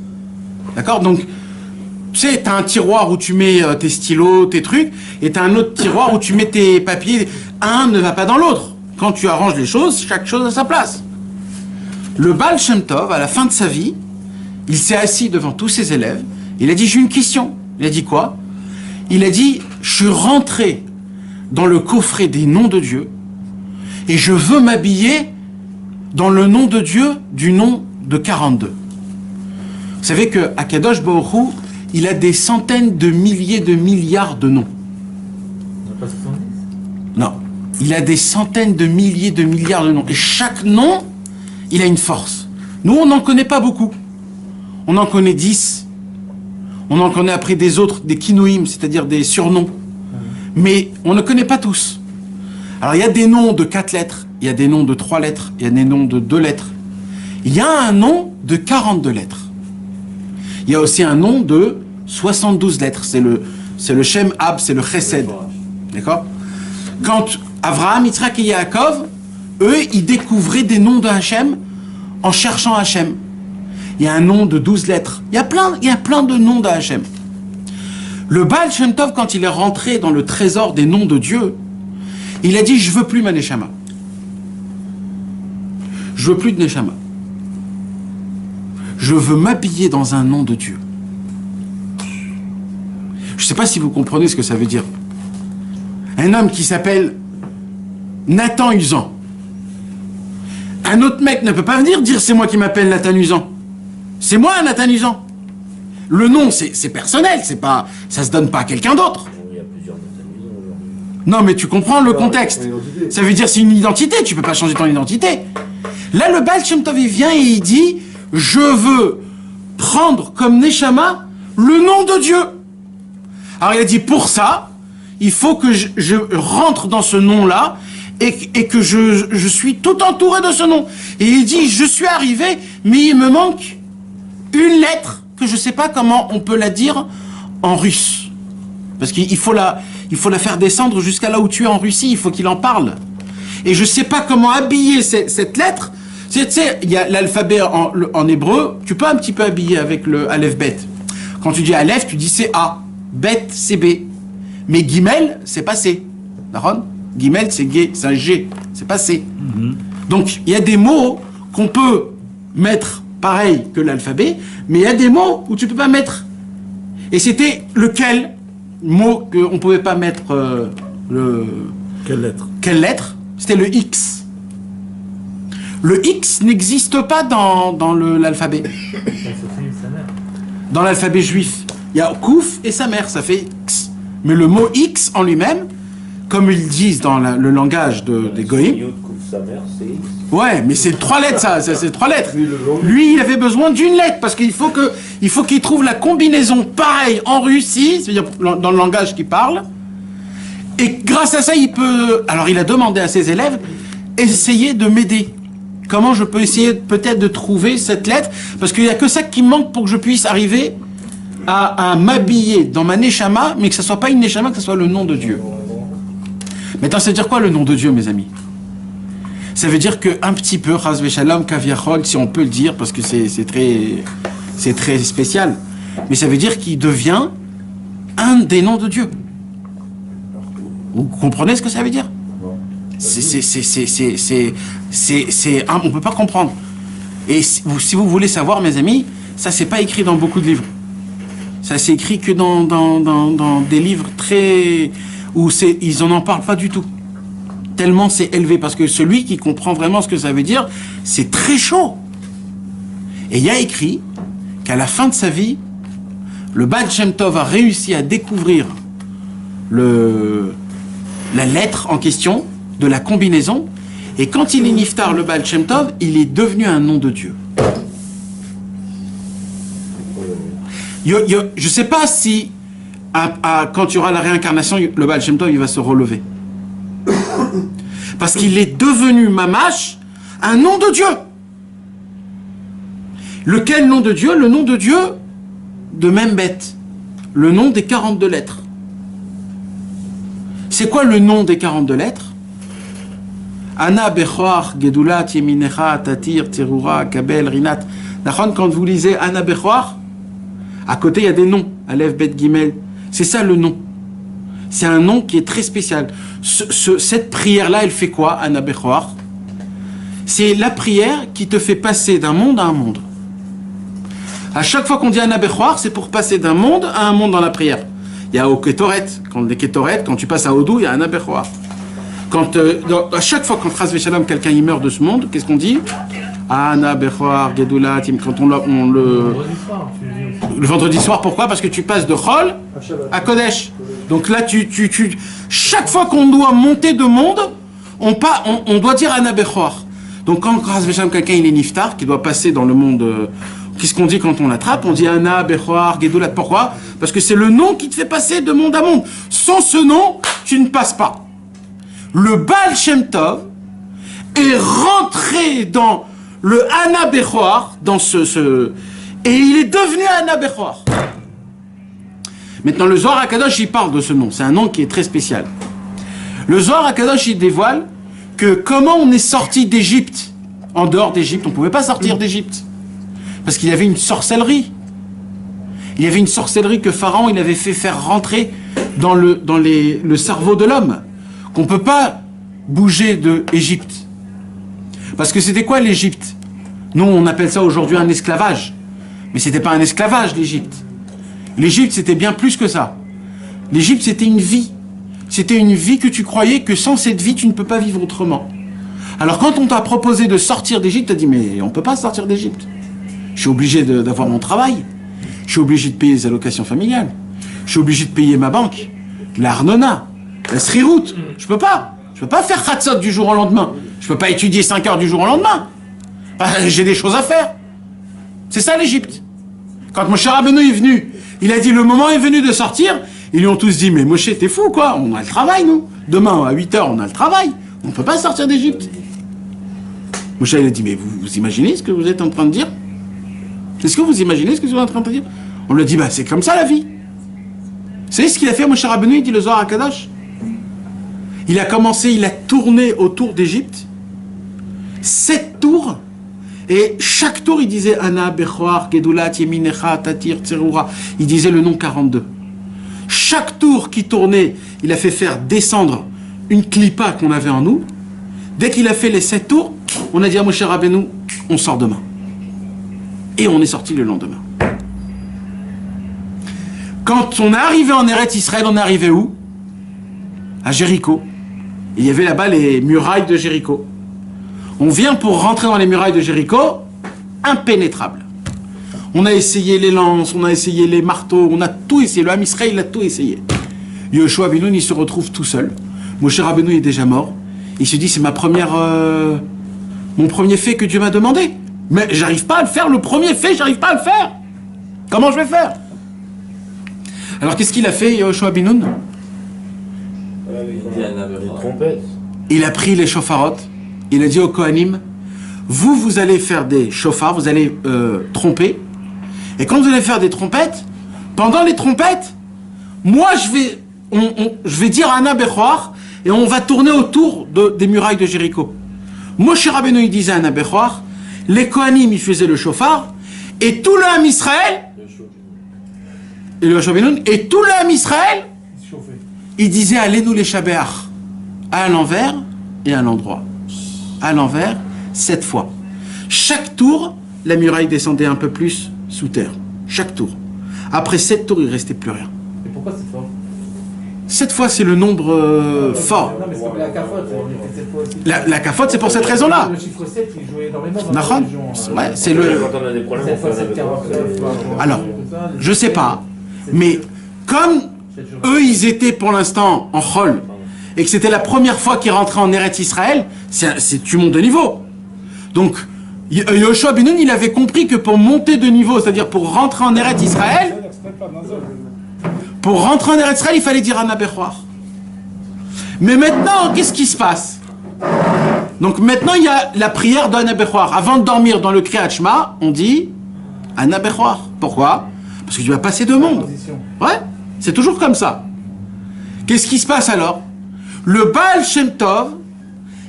D'accord? Donc, tu sais, tu as un tiroir où tu mets tes stylos, tes trucs, et tu as un autre tiroir où tu mets tes papiers. Un ne va pas dans l'autre. Quand tu arranges les choses, chaque chose a sa place. Le Baal Shem Tov, à la fin de sa vie, il s'est assis devant tous ses élèves, il a dit, j'ai une question. Il a dit quoi? Il a dit, je suis rentré dans le coffret des noms de Dieu et je veux m'habiller dans le nom de Dieu du nom de 42. Vous savez que Akadosh Baruch Hu, il a des centaines de milliers de milliards de noms. Non, il a des centaines de milliers de milliards de noms. Et chaque nom, il a une force. Nous, on n'en connaît pas beaucoup. On en connaît 10. On en connaît après des autres, des kinoïm, c'est-à-dire des surnoms. Mais on ne connaît pas tous. Alors il y a des noms de 4 lettres, il y a des noms de 3 lettres, il y a des noms de 2 lettres. Il y a un nom de 42 lettres. Il y a aussi un nom de 72 lettres. C'est le Shem Ab, c'est le Chesed. D'accord? Quand Avraham, Yitzhak et Yaakov, eux, ils découvraient des noms de Hachem en cherchant Hachem. Il y a un nom de 12 lettres. Il y a plein de noms de Hachem. Le Baal Shem Tov, quand il est rentré dans le trésor des noms de Dieu, il a dit, je veux plus ma Neshama. Je veux plus de Neshama. Je veux m'habiller dans un nom de Dieu. Je ne sais pas si vous comprenez ce que ça veut dire. Un homme qui s'appelle Nathan Usan. Un autre mec ne peut pas venir dire c'est moi qui m'appelle Nathan Usan. C'est moi Nathan Usan. Le nom c'est personnel, c'est pas, ça se donne pas à quelqu'un d'autre. Il y a plusieurs Nathan Usan aujourd'hui. Non mais tu comprends le contexte. Ça veut dire c'est une identité, tu peux pas changer ton identité. Là le Baal Shem Tov il vient et il dit je veux prendre comme Neshama le nom de Dieu. Alors il a dit pour ça, il faut que je rentre dans ce nom-là et que je suis tout entouré de ce nom. Et il dit je suis arrivé, mais il me manque une lettre que je ne sais pas comment on peut la dire en russe. Parce qu'il faut la faire descendre jusqu'à là où tu es en Russie, il faut qu'il en parle. Et je ne sais pas comment habiller cette lettre. Tu sais, il y a l'alphabet en hébreu, tu peux un petit peu habiller avec le Aleph Bet. Quand tu dis Aleph, tu dis c'est A, Bet c'est B. Mais Gimel, c'est pas C. D'accord ? Gimel, c'est un G, c'est pas C. Donc, il y a des mots qu'on peut mettre pareil que l'alphabet, mais il y a des mots où tu peux pas mettre. Et c'était lequel mot qu'on ne pouvait pas mettre Quelle lettre? Quelle lettre? C'était le X. Le X n'existe pas dans l'alphabet. Dans l'alphabet juif. Il y a Kouf et sa mère, ça fait X. Mais le mot X en lui-même, comme ils disent dans le langage des Goïm. Ouais, mais c'est 3 lettres ça, c'est 3 lettres. Lui, il avait besoin d'une lettre parce qu'il faut qu'il trouve la combinaison pareille en Russie, c'est-à-dire dans le langage qu'il parle. Et grâce à ça, il peut. Alors, il a demandé à ses élèves essayer de m'aider. Comment je peux essayer peut-être de trouver cette lettre? Parce qu'il n'y a que ça qui manque pour que je puisse arriver à m'habiller dans ma Neshama, mais que ce ne soit pas une Neshama, que ce soit le nom de Dieu. Maintenant, ça veut dire quoi le nom de Dieu, mes amis? Ça veut dire qu'un petit peu, Chas v'Shalom, Kaviachol, si on peut le dire, parce que c'est très spécial, mais ça veut dire qu'il devient un des noms de Dieu. Vous comprenez ce que ça veut dire? On ne peut pas comprendre. Et si vous voulez savoir, mes amis, ça c'est pas écrit dans beaucoup de livres. Ça c'est écrit que dans des livres très... où ils en parlent pas du tout. Tellement c'est élevé, parce que celui qui comprend vraiment ce que ça veut dire, c'est très chaud. Et il y a écrit qu'à la fin de sa vie, le Baal Shem Tov a réussi à découvrir la lettre en question, de la combinaison, et quand il est niftar, le Baal Shem Tov, il est devenu un nom de Dieu. Je ne sais pas si, quand il y aura la réincarnation, le Baal Shem Tov, il va se relever. Parce qu'il est devenu mamash, un nom de Dieu. Lequel nom de Dieu? Le nom de Dieu de Membet. Le nom des 42 lettres. C'est quoi le nom des 42 lettres? Ana Bechoar, Gedulat, Yeminecha, Tatir, Tirura, Kabel, Rinat. Quand vous lisez Ana Bechoar, à côté il y a des noms. Aleph, Bet, Gimel. C'est ça le nom. C'est un nom qui est très spécial. Cette prière-là, elle fait quoi, Ana Bechoar? C'est la prière qui te fait passer d'un monde à un monde. À chaque fois qu'on dit Ana Bechoar, c'est pour passer d'un monde à un monde dans la prière. Il y a au Ketoret, quand tu passes à Odou, il y a Ana Bechoar. À chaque fois, quand Chas v'Shalom, quelqu'un il meurt de ce monde, qu'est-ce qu'on dit? Ana Bechoar, Gedulat, quand le vendredi soir, pourquoi? Parce que tu passes de Chol à Kodesh. Donc là, chaque fois qu'on doit monter de monde, on doit dire Ana Bechoar. Donc quand Chas v'Shalom, quelqu'un il est niftar, qui doit passer dans le monde, qu'est-ce qu'on dit quand on l'attrape? On dit Ana Bechoar, Gedulat. Pourquoi? Parce que c'est le nom qui te fait passer de monde à monde. Sans ce nom, tu ne passes pas. Le Baal Shem Tov est rentré dans le Ana Bechoar, et il est devenu Ana Bechoar. Maintenant, le Zohar HaKadosh, il parle de ce nom. C'est un nom qui est très spécial. Le Zohar HaKadosh, il dévoile que comment on est sorti d'Égypte. En dehors d'Égypte, on ne pouvait pas sortir d'Égypte. Parce qu'il y avait une sorcellerie. Il y avait une sorcellerie que Pharaon il avait fait faire rentrer dans le cerveau de l'homme. Qu'on ne peut pas bouger d'Égypte. Parce que c'était quoi l'Égypte? Nous, on appelle ça aujourd'hui un esclavage. Mais c'était pas un esclavage, l'Égypte. L'Égypte, c'était bien plus que ça. L'Égypte, c'était une vie. C'était une vie que tu croyais que sans cette vie, tu ne peux pas vivre autrement. Alors quand on t'a proposé de sortir d'Égypte, tu as dit, mais on ne peut pas sortir d'Égypte. Je suis obligé d'avoir mon travail. Je suis obligé de payer les allocations familiales. Je suis obligé de payer ma banque. L'Arnona, la Srirout. Je peux pas. Je peux pas faire Khatsot du jour au lendemain. Je peux pas étudier 5 heures du jour au lendemain. J'ai des choses à faire. C'est ça l'Égypte. Quand Moshe Rabbeinu est venu, il a dit le moment est venu de sortir. Ils lui ont tous dit, mais Moshe, t'es fou quoi, on a le travail nous. Demain à 8 heures, on a le travail. On ne peut pas sortir d'Égypte. Moshe il a dit, mais vous imaginez ce que vous êtes en train de dire? Est-ce que vous imaginez ce que vous êtes en train de dire? On lui a dit, bah c'est comme ça la vie. Vous savez ce qu'il a fait Moshe Rabbeinu, il dit le Zohar HaKadosh? Il a commencé, il a tourné autour d'Égypte 7 tours. Et chaque tour, il disait Ana, Bechoar, Gedulat, Yeminecha, Tatir, Tserura. Il disait le nom 42. Chaque tour qui tournait, il a fait faire descendre une clipa qu'on avait en nous. Dès qu'il a fait les 7 tours, on a dit à Moshe Rabbeinu, on sort demain. Et on est sorti le lendemain. Quand on est arrivé en Eretz Israël, on est arrivé où? À Jéricho. Et il y avait là-bas les murailles de Jéricho. On vient pour rentrer dans les murailles de Jéricho, impénétrable. On a essayé les lances, on a essayé les marteaux, on a tout essayé. Le Ham Israël, il a tout essayé. Yoshua ben Nun, il se retrouve tout seul. Moshe Rabbeinu est déjà mort. Il se dit, c'est mon premier fait que Dieu m'a demandé. Mais j'arrive pas à le faire, le premier fait, j'arrive pas à le faire. Comment je vais faire? Alors qu'est-ce qu'il a fait, Yoshua ben Nun? Il a pris les shofarot. Il a dit aux Kohanim, vous allez faire des shofars, vous allez tromper. Et quand vous allez faire des trompettes, pendant les trompettes, moi je vais dire Ana Bechoar et on va tourner autour des murailles de Jéricho. Moshe Rabbeinu il disait Ana Bechoar, les Kohanim ils faisaient le shofar et tout le Ham Israël et tout le Ham Israël il disait allez-nous les Shabéach à l'envers et à l'endroit. À l'envers, 7 fois. Chaque tour, la muraille descendait un peu plus sous terre. Chaque tour. Après 7 tours, il ne restait plus rien. Et pourquoi c'est fort? 7 fois, c'est le nombre fort. Non, mais c'est comme la cafote, on était 7 fois aussi. La cafote, c'est pour cette raison-là. Le chiffre 7, il jouait énormément dans la religion. Ouais, c'est le... Quand on a des problèmes, 7 fois 7, 49. Alors, je sais pas, mais comme eux, ils étaient pour l'instant en Chol, et que c'était la première fois qu'ils rentraient en Eretz Israël, tu montes de niveau. Donc, Yoshua ben Nun, il avait compris que pour monter de niveau, c'est-à-dire pour rentrer en Eretz Israël, il fallait dire Ana Bechoar. Mais maintenant, qu'est-ce qui se passe? Donc maintenant, il y a la prière d'Ana Bechoar. Avant de dormir dans le Kriyat Shema, on dit Ana Bechoar. Pourquoi? Parce que tu vas passer de monde. Ouais, c'est toujours comme ça. Qu'est-ce qui se passe alors? Le Baal Shem Tov,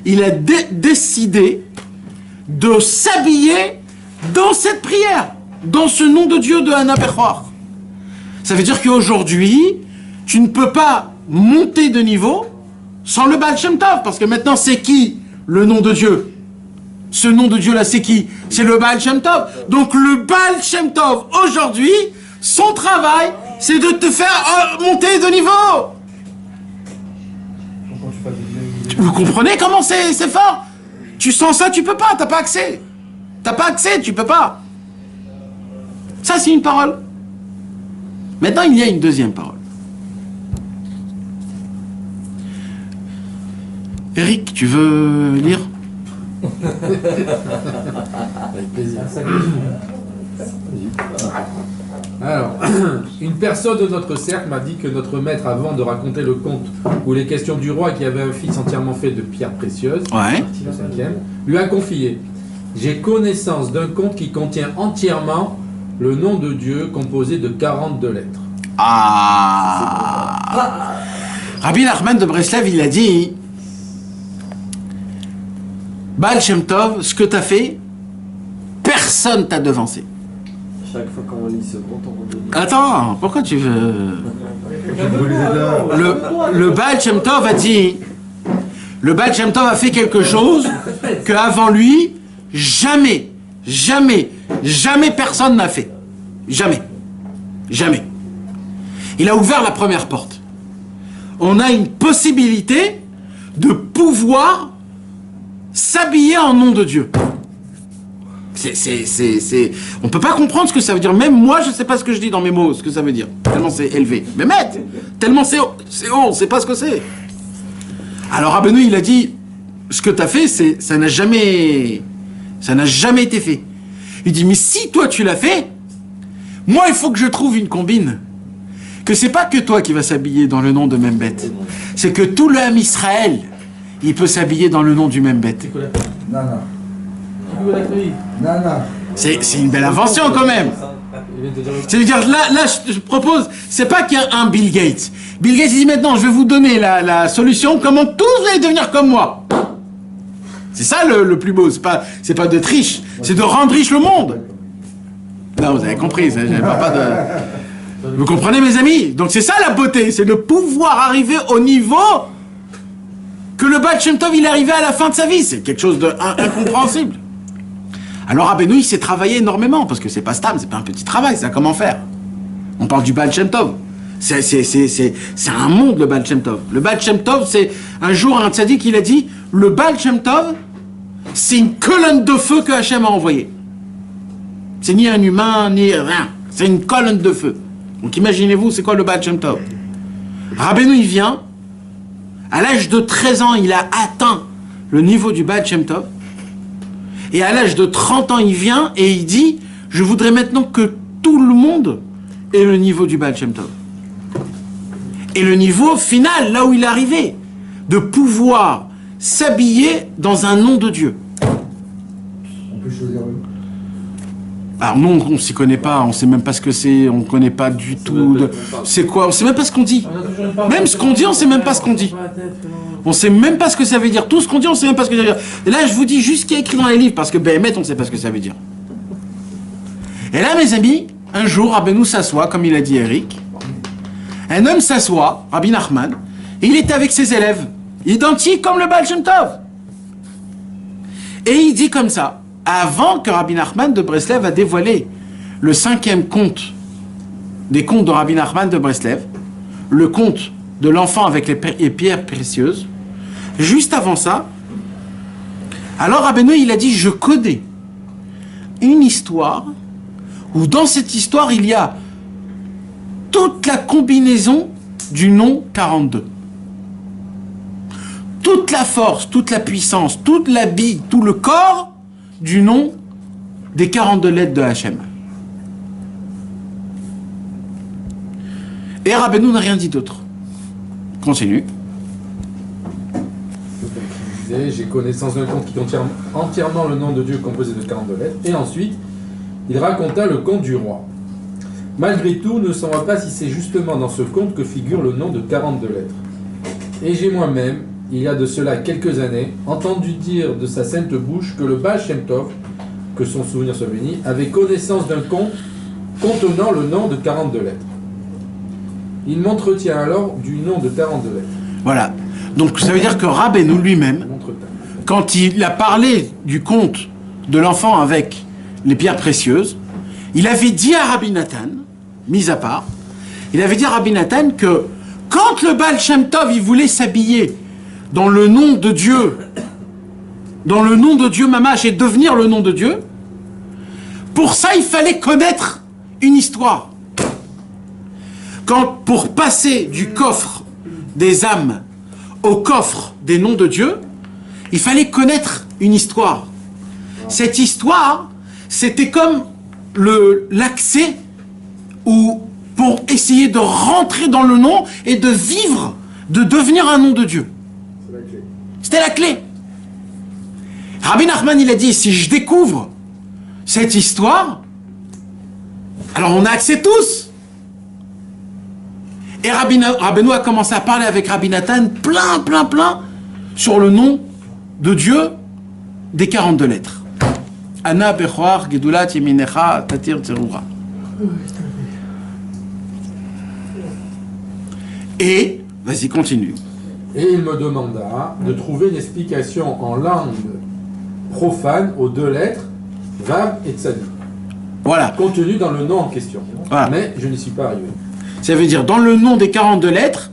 il a décidé de s'habiller dans cette prière, dans ce nom de Dieu de Ana Bechoar. Ça veut dire qu'aujourd'hui, tu ne peux pas monter de niveau sans le Baal Shem Tov, parce que maintenant, c'est qui le nom de Dieu? Ce nom de Dieu-là, c'est qui? C'est le Baal Shem Tov. Donc le Baal Shem Tov, aujourd'hui, son travail, c'est de te faire monter de niveau. Vous comprenez comment c'est fort? Tu sens ça, tu peux pas, t'as pas accès. T'as pas accès, tu peux pas. Ça, c'est une parole. Maintenant, il y a une deuxième parole. Eric, tu veux lire? Avec plaisir. Alors, une personne de notre cercle m'a dit que notre maître, avant de raconter le conte où les questions du roi qui avait un fils entièrement fait de pierres précieuses, ouais, le 5e, lui a confié: j'ai connaissance d'un conte qui contient entièrement le nom de Dieu composé de 42 lettres. Ah, Rabbi Nachman de Breslev, il a dit, Baal Shem Tov, ce que tu as fait, personne t'a devancé. Chaque fois qu'on lit ce compte, on redonne. Attends, pourquoi tu veux... Le Baal Shem Tov a dit, le Baal Shem Tov a fait quelque chose qu'avant lui, jamais personne n'a fait. Jamais. Il a ouvert la première porte. On a une possibilité de pouvoir s'habiller en nom de Dieu. On peut pas comprendre ce que ça veut dire. Même moi, je sais pas ce que je dis dans mes mots, ce que ça veut dire. Tellement c'est élevé. Mais tellement c'est haut, on sait pas ce que c'est. Alors Rabbeinu, il a dit, ce que tu as fait, ça n'a jamais été fait. Il dit, mais si toi tu l'as fait, moi il faut que je trouve une combine. Que c'est pas que toi qui vas s'habiller dans le nom de même bête. C'est que tout l'âme Israël, il peut s'habiller dans le nom du même bête. C'est une belle invention quand même. C'est-à-dire, là, je propose, c'est pas qu'il y a un Bill Gates. Bill Gates, il dit maintenant, je vais vous donner la solution, comment tous vous allez devenir comme moi. C'est ça le plus beau, c'est pas de triche, c'est de rendre riche le monde. Non, vous avez compris, j'avais pas de... Vous comprenez, mes amis? Donc c'est ça la beauté, c'est de pouvoir arriver au niveau que le Baal Shem Tov, il est arrivé à la fin de sa vie. C'est quelque chose d'incompréhensible. Alors Rabbeinu, il s'est travaillé énormément, parce que c'est pas stam, c'est pas un petit travail, ça, comment faire? On parle du Baal Shem Tov. C'est un monde, le Baal Shem Tov. Le Baal Shem Tov, c'est... Un jour, un tzaddik, il a dit, le Baal Shem Tov, c'est une colonne de feu que Hachem a envoyée. C'est ni un humain, ni rien. C'est une colonne de feu. Donc imaginez-vous, c'est quoi le Baal Shem Tov? Rabbeinu, il vient, à l'âge de 13 ans, il a atteint le niveau du Baal Shem Tov. Et à l'âge de 30 ans, il vient et il dit, je voudrais maintenant que tout le monde ait le niveau du Baal Shem Tov. Et le niveau final, là où il est arrivé, de pouvoir s'habiller dans un nom de Dieu. On peut choisir le nom. Alors non, on s'y connaît pas, on sait même pas ce que c'est, on connaît pas du tout. C'est quoi? On sait même pas ce qu'on dit. Même ce qu'on dit, on sait même pas ce qu'on dit. On sait même pas ce que ça veut dire. Tout ce qu'on dit, on sait même pas ce que ça veut dire. Et là, je vous dis juste ce qui est écrit dans les livres, parce que Béhémet, on sait pas ce que ça veut dire. Et là, mes amis, un jour, Rabbeinu s'assoit, comme il a dit Eric. Un homme s'assoit, Rabbi Nachman, et il est avec ses élèves, identiques comme le Baal Shem Tov. Et il dit comme ça, avant que Rabbi Nachman de Breslev a dévoilé le 5e conte des contes de Rabbi Nachman de Breslev, le conte de l'enfant avec les pierres précieuses, juste avant ça, alors Rabbeinu, il a dit, je connais une histoire où dans cette histoire, il y a toute la combinaison du nom 42. Toute la force, toute la puissance, toute la bille, tout le corps du nom des 42 lettres de Hachem. Et Rabbeinu n'a rien dit d'autre. Continue. J'ai connaissance d'un conte qui contient entièrement le nom de Dieu composé de 42 lettres. Et ensuite, il raconta le conte du roi. Malgré tout, ne saura pas si c'est justement dans ce conte que figure le nom de 42 lettres. Et j'ai moi-même, il y a de cela quelques années, entendu dire de sa sainte bouche que le Baal Shem Tov, que son souvenir soit béni, avait connaissance d'un conte contenant le nom de 42 lettres. Il m'entretient alors du nom de 42 lettres. Voilà. Donc ça veut dire que Rabbeinu lui-même, quand il a parlé du conte de l'enfant avec les pierres précieuses, il avait dit à Rabbi Nathan, mis à part, il avait dit à Rabbi Nathan que quand le Baal Shem Tov, il voulait s'habiller dans le nom de Dieu, Mamash, et devenir le nom de Dieu, pour ça, il fallait connaître une histoire. Pour passer du coffre des âmes au coffre des noms de Dieu, il fallait connaître une histoire. Cette histoire, c'était comme l'accès pour essayer de rentrer dans le nom et de vivre, de devenir un nom de Dieu. C'était la clé. Rabbi Nachman, il a dit, si je découvre cette histoire, alors on a accès tous. Et Rabbeinu a commencé à parler avec Rabbi Nathan plein sur le nom de Dieu des 42 lettres. Ana Bechoar Gedulat Yeminecha Tatir Tzerura. Et, vas-y, continue. Et il me demanda de trouver une explication en langue profane aux 2 lettres, Vav et Tzadik. Voilà. Contenu dans le nom en question. Voilà. Mais je n'y suis pas arrivé. Ça veut dire, dans le nom des 42 lettres,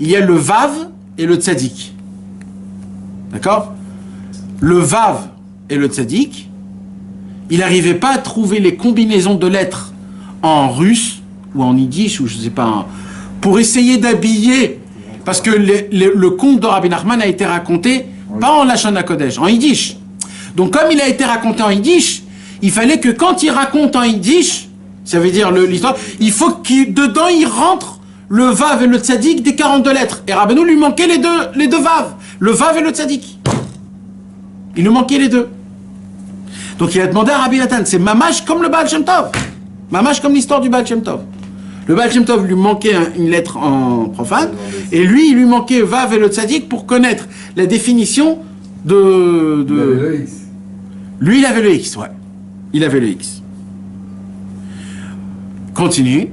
il y a le Vav et le Tzadik. D'accord? Le Vav et le Tzadik, il n'arrivait pas à trouver les combinaisons de lettres en russe ou en yiddish ou je ne sais pas, pour essayer d'habiller, parce que le conte de Rabbi Nachman a été raconté pas en Lashon HaKodesh, en yiddish. Donc comme il a été raconté en yiddish, il fallait que quand il raconte en yiddish, ça veut dire l'histoire, il faut qu'il dedans il rentre le Vav et le Tzadik des 42 lettres. Et Rabbeinu lui manquait les deux Vav, le Vav et le Tzadik. Il lui manquait les deux. Donc il a demandé à Rabbi Nathan, c'est mamash comme le Baal Shem Tov. Mamash comme l'histoire du Baal Shem Tov. Le Baal Shem Tov lui manquait une lettre en profane, et lui, il lui manquait Vav et le Tzadik pour connaître la définition de... Il avait le X. Lui, il avait le X, ouais. Il avait le X. Continue.